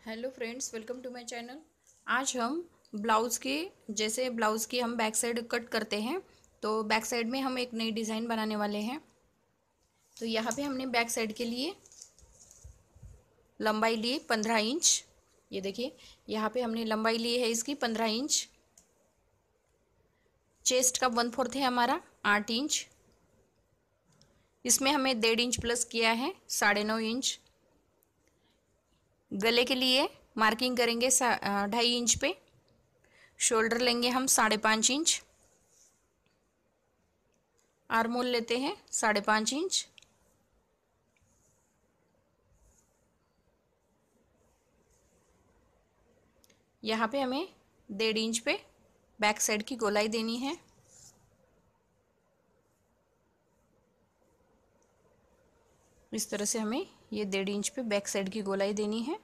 Hello friends, welcome to my channel. आज हम blouse की ब्लाउज़ की हम बैक साइड कट करते हैं, तो बैक साइड में हम एक नई डिज़ाइन बनाने वाले हैं। तो यहाँ पे हमने बैक साइड के लिए लंबाई ली 15 इंच। ये देखिए, यहाँ पे हमने लंबाई ली है इसकी 15 इंच। चेस्ट का 1/4 है हमारा 8 इंच। इसमें हमें 1.5 इंच प्लस किया है 9.5 इंच। गले के लिए मार्किंग करेंगे 2.5 इंच पे। शोल्डर लेंगे हम 5.5 इंच। आर्मोल लेते हैं 5.5 इंच। यहाँ पे हमें 1.5 इंच पे बैक साइड की गोलाई देनी है। इस तरह से हमें ये 1.5 इंच पे बैक साइड की गोलाई देनी है।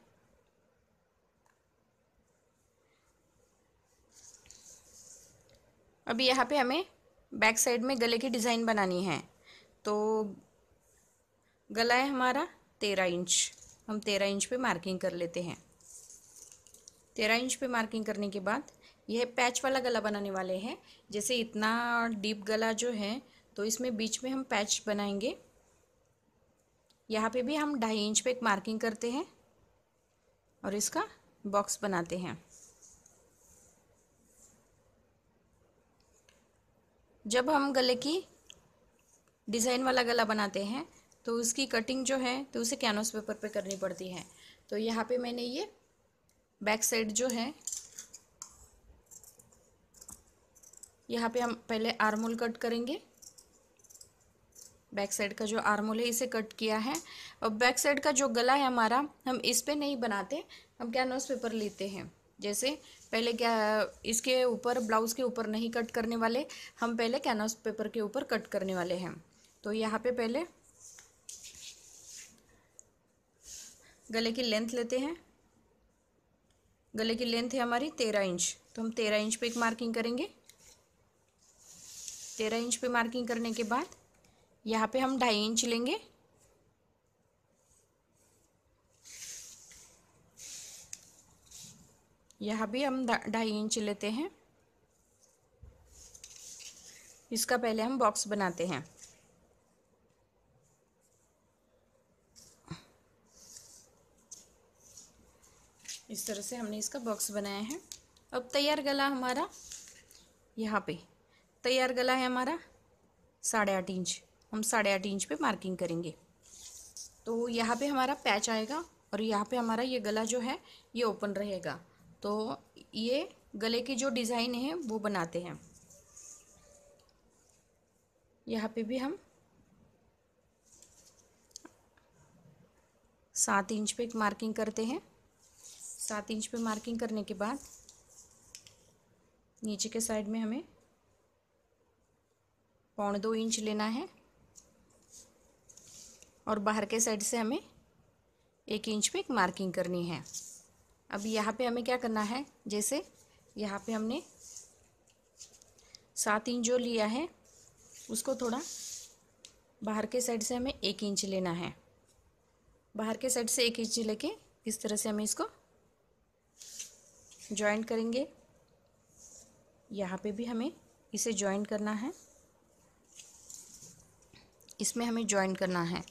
अभी यहाँ पे हमें बैक साइड में गले की डिज़ाइन बनानी है। तो गला है हमारा 13 इंच। हम 13 इंच पे मार्किंग कर लेते हैं। 13 इंच पे मार्किंग करने के बाद यह पैच वाला गला बनाने वाले हैं। जैसे इतना डीप गला जो है, तो इसमें बीच में हम पैच बनाएंगे। यहाँ पे भी हम 2.5 इंच पे एक मार्किंग करते हैं और इसका बॉक्स बनाते हैं। जब हम गले की डिज़ाइन वाला गला बनाते हैं तो उसकी कटिंग जो है तो उसे कैनवस पेपर पे करनी पड़ती है। तो यहाँ पे मैंने ये बैक साइड जो है, यहाँ पे हम पहले आर्मोल कट करेंगे। बैक साइड का जो आर्मोल है इसे कट किया है। और बैक साइड का जो गला है हमारा, हम इस पे नहीं बनाते, हम कैनवस पेपर लेते हैं। जैसे पहले क्या, इसके ऊपर ब्लाउज़ के ऊपर नहीं कट करने वाले, हम पहले कैनवस पेपर के ऊपर कट करने वाले हैं। तो यहाँ पे पहले गले की लेंथ लेते हैं। गले की लेंथ है हमारी 13 इंच, तो हम 13 इंच पे एक मार्किंग करेंगे। 13 इंच पे मार्किंग करने के बाद यहाँ पे हम 2.5 इंच लेंगे। यहाँ भी हम 2.5 इंच लेते हैं। इसका पहले हम बॉक्स बनाते हैं। इस तरह से हमने इसका बॉक्स बनाया है। अब तैयार गला हमारा, यहाँ पे तैयार गला है हमारा 8.5 इंच। हम 8.5 इंच पे मार्किंग करेंगे। तो यहाँ पे हमारा पैच आएगा और यहाँ पे हमारा ये गला जो है ये ओपन रहेगा। तो ये गले की जो डिज़ाइन है वो बनाते हैं। यहाँ पे भी हम 7 इंच पे एक मार्किंग करते हैं। 7 इंच पे मार्किंग करने के बाद नीचे के साइड में हमें 1.25 इंच लेना है और बाहर के साइड से हमें 1 इंच पे एक मार्किंग करनी है। अब यहाँ पे हमें क्या करना है, जैसे यहाँ पे हमने 7 इंच जो लिया है उसको थोड़ा बाहर के साइड से हमें 1 इंच लेना है। बाहर के साइड से 1 इंच लेके इस तरह से हमें इसको जॉइंट करेंगे। यहाँ पे भी हमें इसे जॉइंट करना है, इसमें हमें जॉइंट करना है।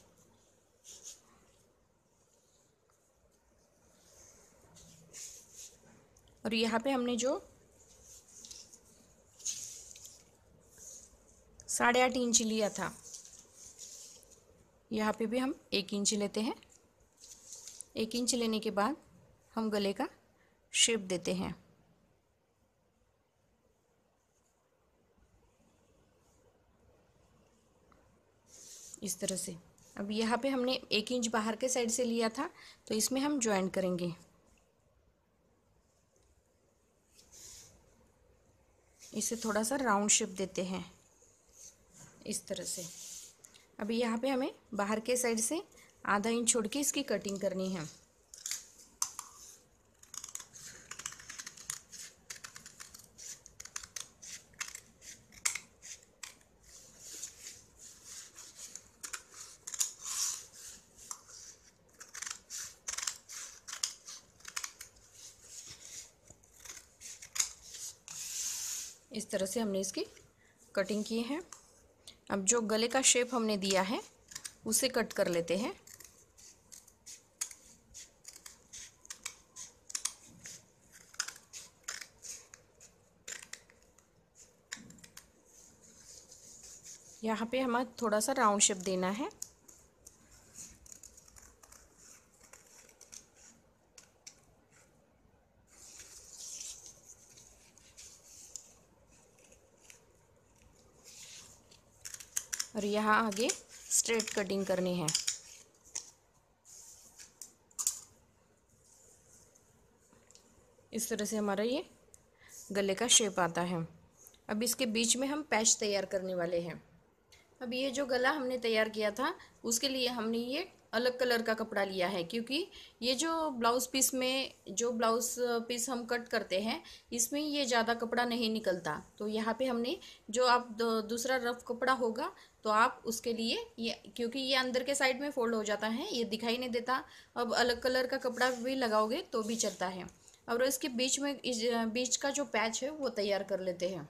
और यहाँ पे हमने जो 8.5 इंच लिया था, यहाँ पे भी हम 1 इंच लेते हैं। 1 इंच लेने के बाद हम गले का शेप देते हैं। इस तरह से। अब यहाँ पे हमने 1 इंच बाहर के साइड से लिया था, तो इसमें हम ज्वाइंट करेंगे। इसे थोड़ा सा राउंड शेप देते हैं इस तरह से। अभी यहाँ पे हमें बाहर के साइड से आधा इंच छोड़ के इसकी कटिंग करनी है। इस तरह से हमने इसकी कटिंग की है। अब जो गले का शेप हमने दिया है उसे कट कर लेते हैं। यहाँ पे हमें थोड़ा सा राउंड शेप देना है। और यहाँ आगे स्ट्रेट कटिंग करनी है। इस तरह से हमारा ये गले का शेप आता है। अब इसके बीच में हम पैच तैयार करने वाले हैं। अब ये जो गला हमने तैयार किया था उसके लिए हमने ये अलग कलर का कपड़ा लिया है, क्योंकि ये जो ब्लाउज़ पीस में जो ब्लाउज़ पीस हम कट करते हैं इसमें ये ज़्यादा कपड़ा नहीं निकलता। तो यहाँ पे हमने जो आप दूसरा रफ कपड़ा होगा तो आप उसके लिए ये, क्योंकि ये अंदर के साइड में फोल्ड हो जाता है, ये दिखाई नहीं देता। अब अलग कलर का कपड़ा भी लगाओगे तो भी चलता है। और इसके बीच में बीच का जो पैच है वो तैयार कर लेते हैं।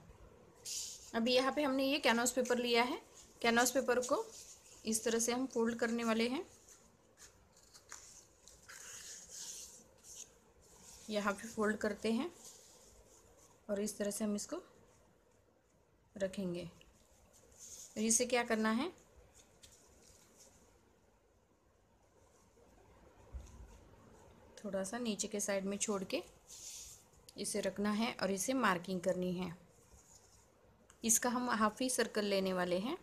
अभी यहाँ पे हमने ये कैनवास पेपर लिया है। कैनवास पेपर को इस तरह से हम फोल्ड करने वाले हैं। यहाँ पे फोल्ड करते हैं और इस तरह से हम इसको रखेंगे। और इसे क्या करना है, थोड़ा सा नीचे के साइड में छोड़ के इसे रखना है और इसे मार्किंग करनी है। इसका हम हाफ ही सर्कल लेने वाले हैं।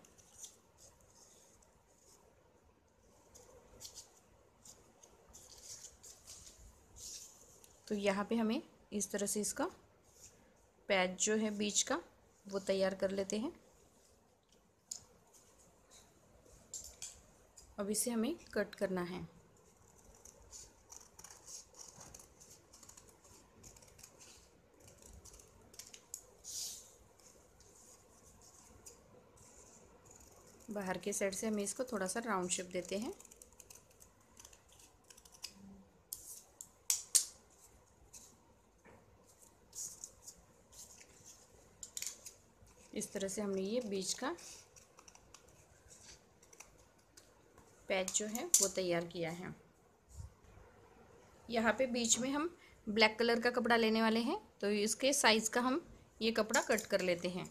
तो यहाँ पे हमें इस तरह से इसका पैच जो है बीच का वो तैयार कर लेते हैं। अब इसे हमें कट करना है। बाहर के साइड से हमें इसको थोड़ा सा राउंड शेप देते हैं। इस तरह से हमने ये बीच का पैच जो है वो तैयार किया है। यहाँ पे बीच में हम ब्लैक कलर का कपड़ा लेने वाले हैं, तो इसके साइज़ का हम ये कपड़ा कट कर लेते हैं।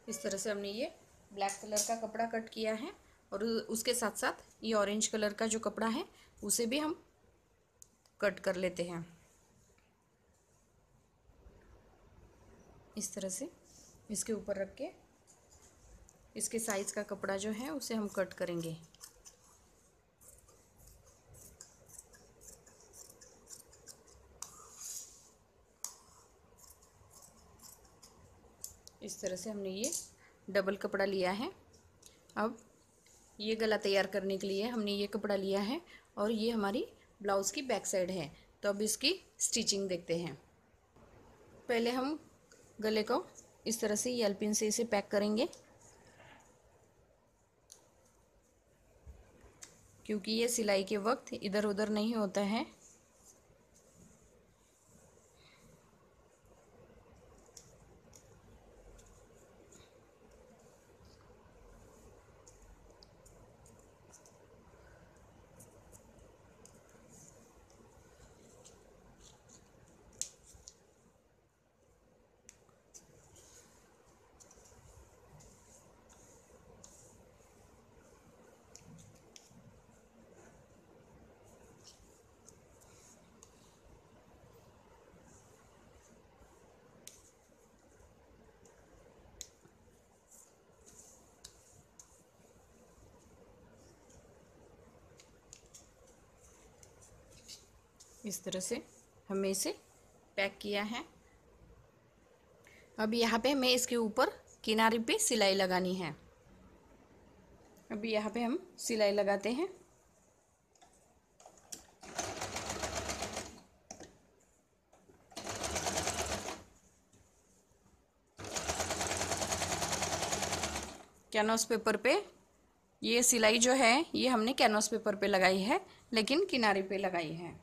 इस तरह से हमने ये ब्लैक कलर का कपड़ा कट किया है और उसके साथ साथ ये ऑरेंज कलर का जो कपड़ा है उसे भी हम कट कर लेते हैं। इस तरह से इसके ऊपर रख के इसके साइज़ का कपड़ा जो है उसे हम कट करेंगे। इस तरह से हमने ये डबल कपड़ा लिया है। अब ये गला तैयार करने के लिए हमने ये कपड़ा लिया है और ये हमारी ब्लाउज़ की बैक साइड है। तो अब इसकी स्टिचिंग देखते हैं। पहले हम गले को इस तरह से येल पिन से इसे पैक करेंगे, क्योंकि ये सिलाई के वक्त इधर उधर नहीं होता है। इस तरह से हमने इसे पैक किया है। अब यहाँ पे हमें इसके ऊपर किनारे पे सिलाई लगानी है। अभी यहाँ पे हम सिलाई लगाते हैं। कैनवास पेपर पे ये सिलाई जो है ये हमने कैनवास पेपर पे लगाई है, लेकिन किनारे पे लगाई है।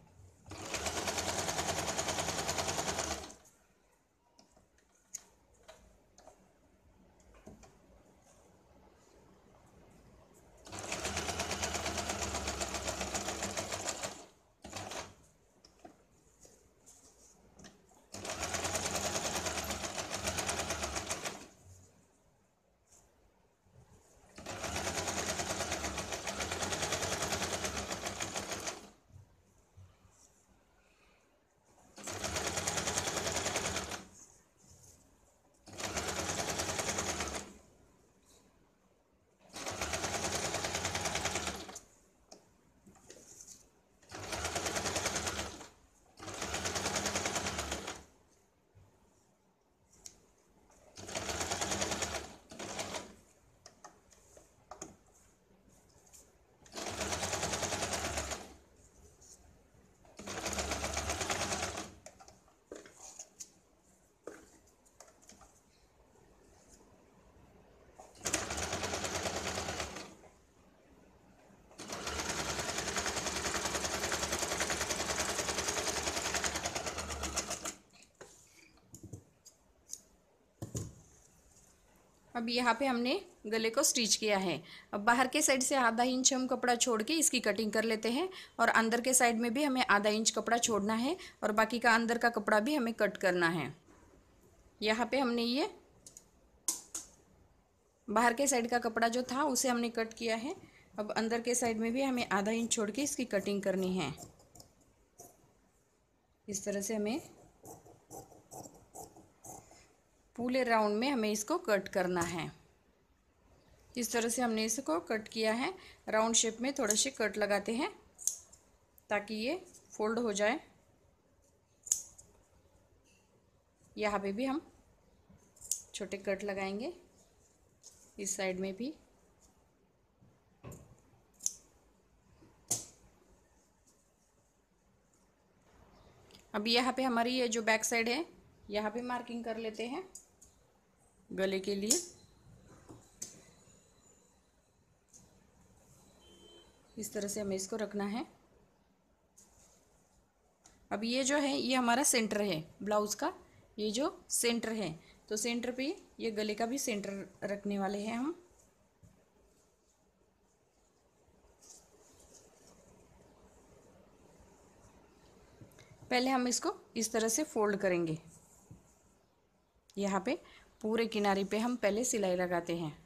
अब यहाँ पे हमने गले को स्टिच किया है। अब बाहर के साइड से आधा इंच हम कपड़ा छोड़ के इसकी कटिंग कर लेते हैं, और अंदर के साइड में भी हमें आधा इंच कपड़ा छोड़ना है, और बाकी का अंदर का कपड़ा भी हमें कट करना है। यहाँ पे हमने ये बाहर के साइड का कपड़ा जो था उसे हमने कट किया है। अब अंदर के साइड में भी हमें आधा इंच छोड़ के इसकी कटिंग करनी है। इस तरह से हमें पूरे राउंड में हमें इसको कट करना है। इस तरह से हमने इसको कट किया है। राउंड शेप में थोड़े से कट लगाते हैं ताकि ये फोल्ड हो जाए। यहाँ पे भी हम छोटे कट लगाएंगे, इस साइड में भी। अब यहाँ पे हमारी ये जो बैक साइड है यहाँ पे मार्किंग कर लेते हैं गले के लिए। इस तरह से हमें इसको रखना है। अब ये जो है ये हमारा सेंटर है ब्लाउज का, ये जो सेंटर है, तो सेंटर पे ये गले का भी सेंटर रखने वाले हैं हम। पहले हम इसको इस तरह से फोल्ड करेंगे। यहाँ पे पूरे किनारे पे हम पहले सिलाई लगाते हैं।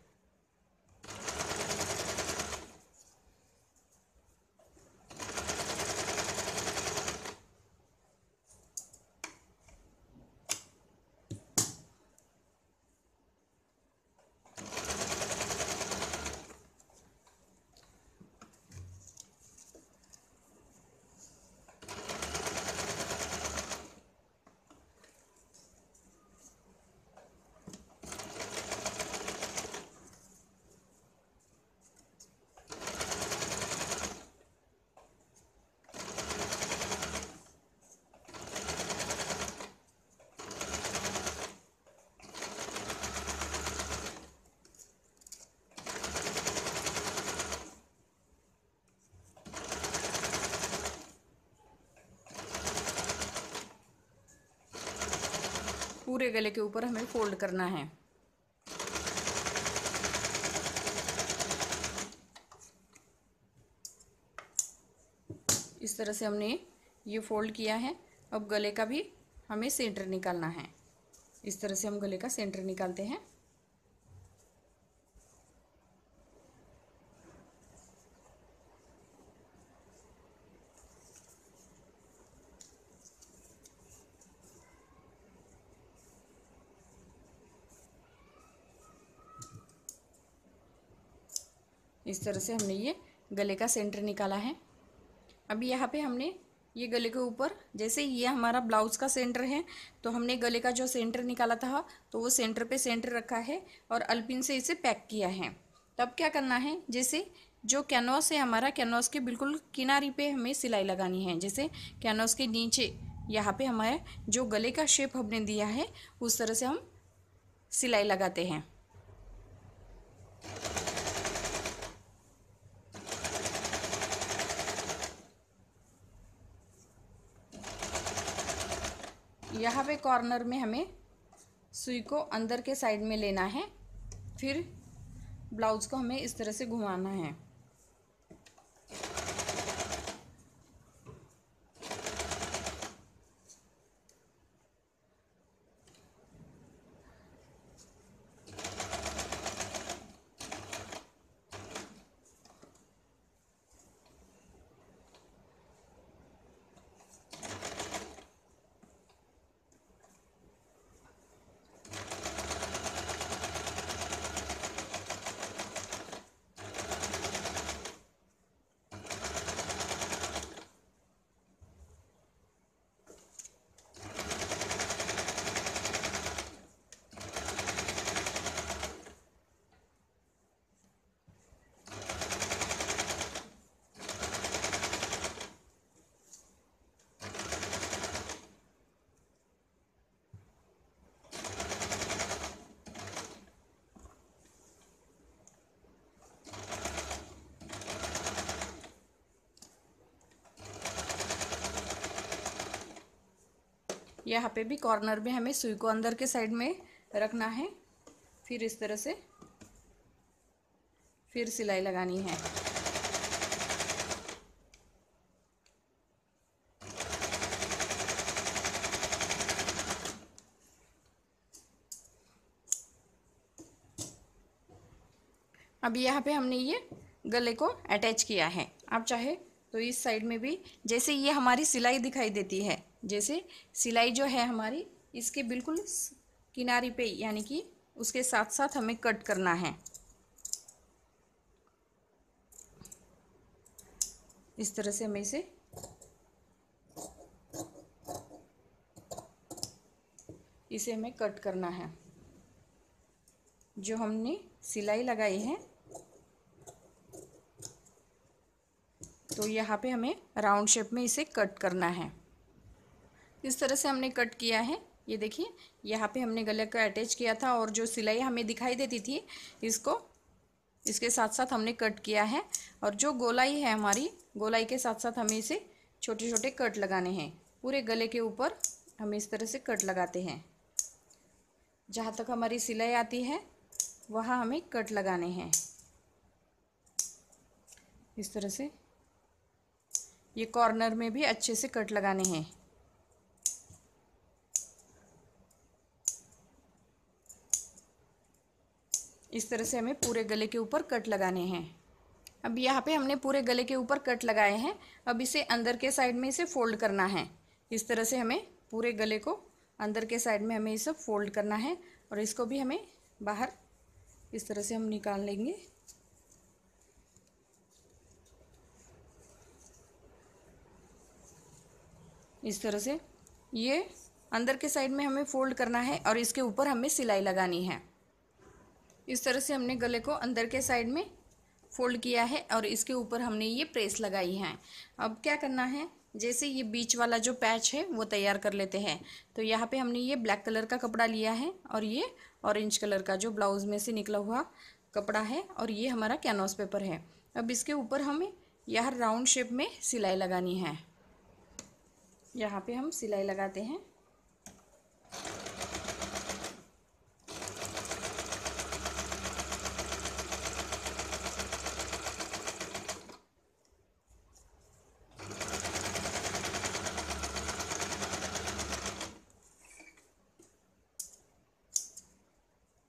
पूरे गले के ऊपर हमें फोल्ड करना है। इस तरह से हमने ये फोल्ड किया है। अब गले का भी हमें सेंटर निकालना है। इस तरह से हम गले का सेंटर निकालते हैं। इस तरह से हमने ये गले का सेंटर निकाला है। अभी यहाँ पे हमने ये गले के ऊपर, जैसे ये हमारा ब्लाउज का सेंटर है, तो हमने गले का जो सेंटर निकाला था तो वो सेंटर पे सेंटर रखा है और अल्पिन से इसे पैक किया है। तब क्या करना है, जैसे जो कैनवास है हमारा, कैनवास के बिल्कुल किनारे पे हमें सिलाई लगानी है। जैसे कैनवास के नीचे यहाँ पे हमारे जो गले का शेप हमने दिया है उस तरह से हम सिलाई लगाते हैं। यहाँ पे कॉर्नर में हमें सुई को अंदर के साइड में लेना है, फिर ब्लाउज को हमें इस तरह से घुमाना है। यहाँ पे भी कॉर्नर में हमें सुई को अंदर के साइड में रखना है, फिर इस तरह से फिर सिलाई लगानी है। अब यहाँ पे हमने ये गले को अटैच किया है। आप चाहे तो इस साइड में भी, जैसे ये हमारी सिलाई दिखाई देती है, जैसे सिलाई जो है हमारी इसके बिल्कुल किनारी पे, यानी कि उसके साथ साथ हमें कट करना है। इस तरह से हमें इसे हमें कट करना है। जो हमने सिलाई लगाई है तो यहाँ पे हमें राउंड शेप में इसे कट करना है। इस तरह से हमने कट किया है। ये देखिए, यहाँ पे हमने गले को अटैच किया था और जो सिलाई हमें दिखाई देती थी इसको इसके साथ साथ हमने कट किया है। और जो गोलाई है हमारी, गोलाई के साथ साथ हमें इसे छोटे छोटे कट लगाने हैं। पूरे गले के ऊपर हम इस तरह से कट लगाते हैं। जहाँ तक हमारी सिलाई आती है वहाँ हमें कट लगाने हैं। इस तरह से ये कॉर्नर में भी अच्छे से कट लगाने हैं। इस तरह से हमें पूरे गले के ऊपर कट लगाने हैं। अब यहाँ पे हमने पूरे गले के ऊपर कट लगाए हैं। अब इसे अंदर के साइड में इसे फोल्ड करना है। इस तरह से हमें पूरे गले को अंदर के साइड में हमें इसे फोल्ड करना है और इसको भी हमें बाहर इस तरह से हम निकाल लेंगे। इस तरह से ये अंदर के साइड में हमें फोल्ड करना है और इसके ऊपर हमें सिलाई लगानी है। इस तरह से हमने गले को अंदर के साइड में फोल्ड किया है और इसके ऊपर हमने ये प्रेस लगाई है। अब क्या करना है, जैसे ये बीच वाला जो पैच है वो तैयार कर लेते हैं। तो यहाँ पे हमने ये ब्लैक कलर का कपड़ा लिया है और ये ऑरेंज कलर का जो ब्लाउज में से निकला हुआ कपड़ा है और ये हमारा कैनवास पेपर है। अब इसके ऊपर हमें यहाँ राउंड शेप में सिलाई लगानी है। यहाँ पे हम सिलाई लगाते हैं।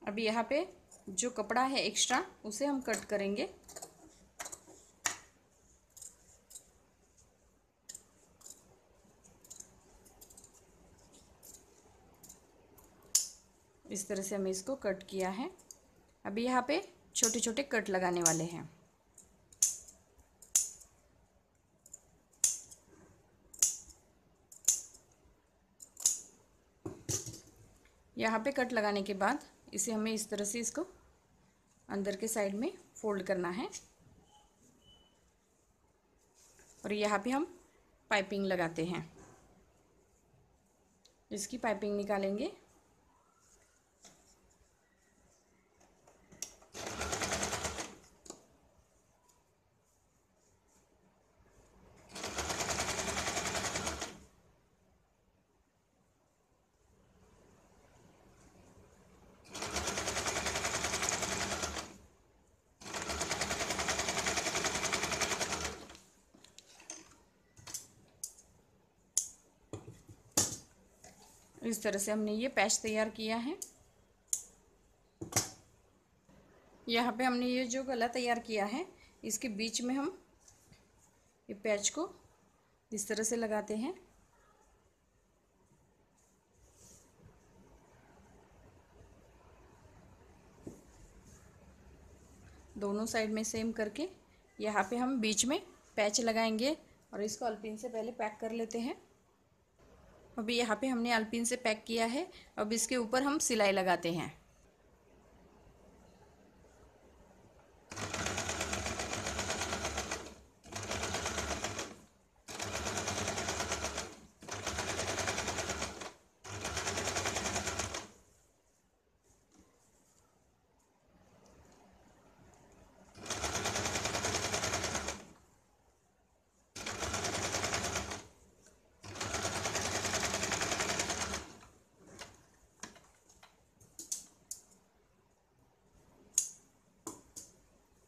अब यहाँ पे जो कपड़ा है एक्स्ट्रा उसे हम कट करेंगे। इस तरह से हमें इसको कट किया है। अभी यहाँ पे छोटे छोटे कट लगाने वाले हैं। यहाँ पे कट लगाने के बाद इसे हमें इस तरह से इसको अंदर के साइड में फोल्ड करना है और यहाँ पे हम पाइपिंग लगाते हैं। इसकी पाइपिंग निकालेंगे। इस तरह से हमने ये पैच तैयार किया है। यहाँ पे हमने ये जो गला तैयार किया है इसके बीच में हम ये पैच को इस तरह से लगाते हैं। दोनों साइड में सेम करके यहाँ पे हम बीच में पैच लगाएंगे और इसको अल्पिन से पहले पैक कर लेते हैं। अभी यहाँ पे हमने अल्पिन से पैक किया है। अब इसके ऊपर हम सिलाई लगाते हैं।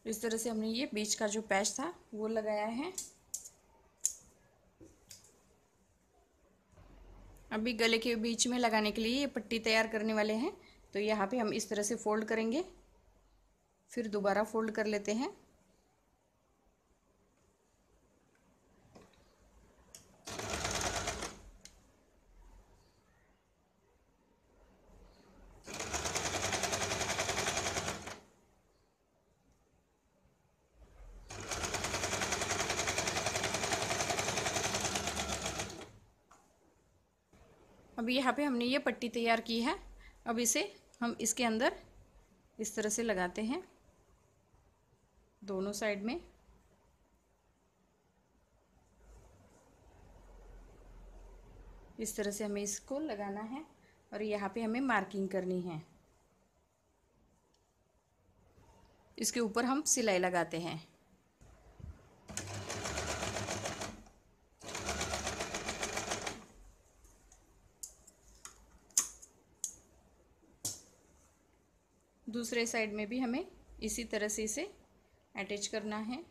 इस तरह से हमने ये बीच का जो पैच था वो लगाया है। अभी गले के बीच में लगाने के लिए ये पट्टी तैयार करने वाले हैं। तो यहाँ पे हम इस तरह से फोल्ड करेंगे, फिर दोबारा फोल्ड कर लेते हैं। अभी यहाँ पे हमने ये पट्टी तैयार की है। अब इसे हम इसके अंदर इस तरह से लगाते हैं दोनों साइड में। इस तरह से हमें इसको लगाना है और यहाँ पे हमें मार्किंग करनी है। इसके ऊपर हम सिलाई लगाते हैं। दूसरे साइड में भी हमें इसी तरह से इसे अटैच करना है।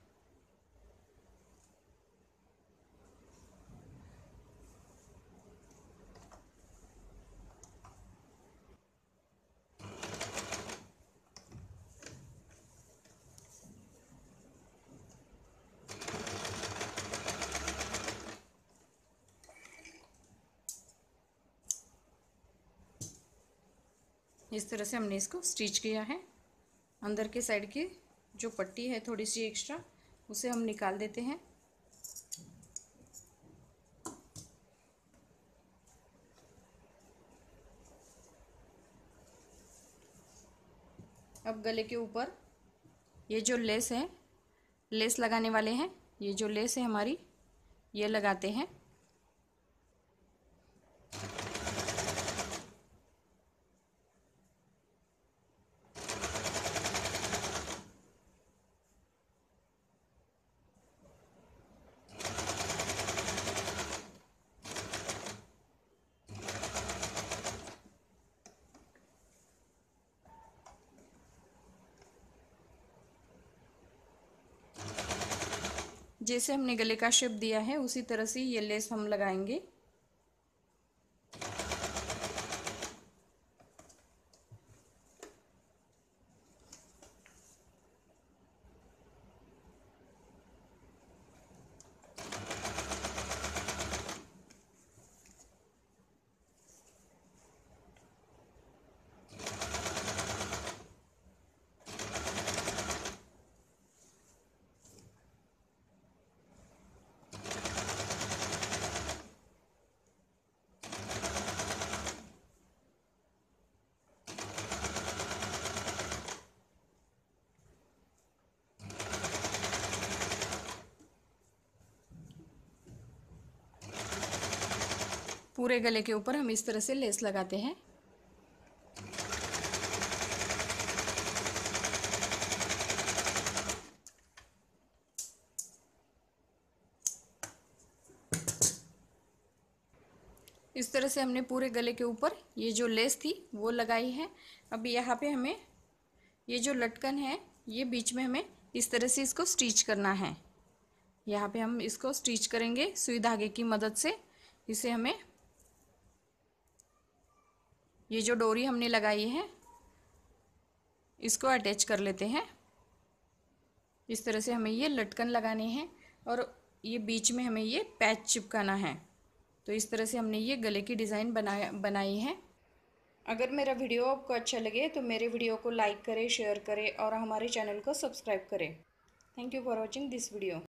इस तरह से हमने इसको स्टिच किया है। अंदर के साइड की जो पट्टी है थोड़ी सी एक्स्ट्रा, उसे हम निकाल देते हैं। अब गले के ऊपर ये जो लेस है, लेस लगाने वाले हैं, ये जो लेस है हमारी, ये लगाते हैं। जैसे हमने गले का शेप दिया है उसी तरह से ये लेस हम लगाएंगे। पूरे गले के ऊपर हम इस तरह से लेस लगाते हैं। इस तरह से हमने पूरे गले के ऊपर ये जो लेस थी वो लगाई है। अब यहाँ पे हमें ये जो लटकन है ये बीच में हमें इस तरह से इसको स्टिच करना है। यहाँ पे हम इसको स्टिच करेंगे सुई धागे की मदद से। इसे हमें ये जो डोरी हमने लगाई है इसको अटैच कर लेते हैं। इस तरह से हमें ये लटकन लगाने हैं और ये बीच में हमें ये पैच चिपकाना है। तो इस तरह से हमने ये गले की डिज़ाइन बनाई है। अगर मेरा वीडियो आपको अच्छा लगे तो मेरे वीडियो को लाइक करें, शेयर करें और हमारे चैनल को सब्सक्राइब करें। Thank you for watching this video.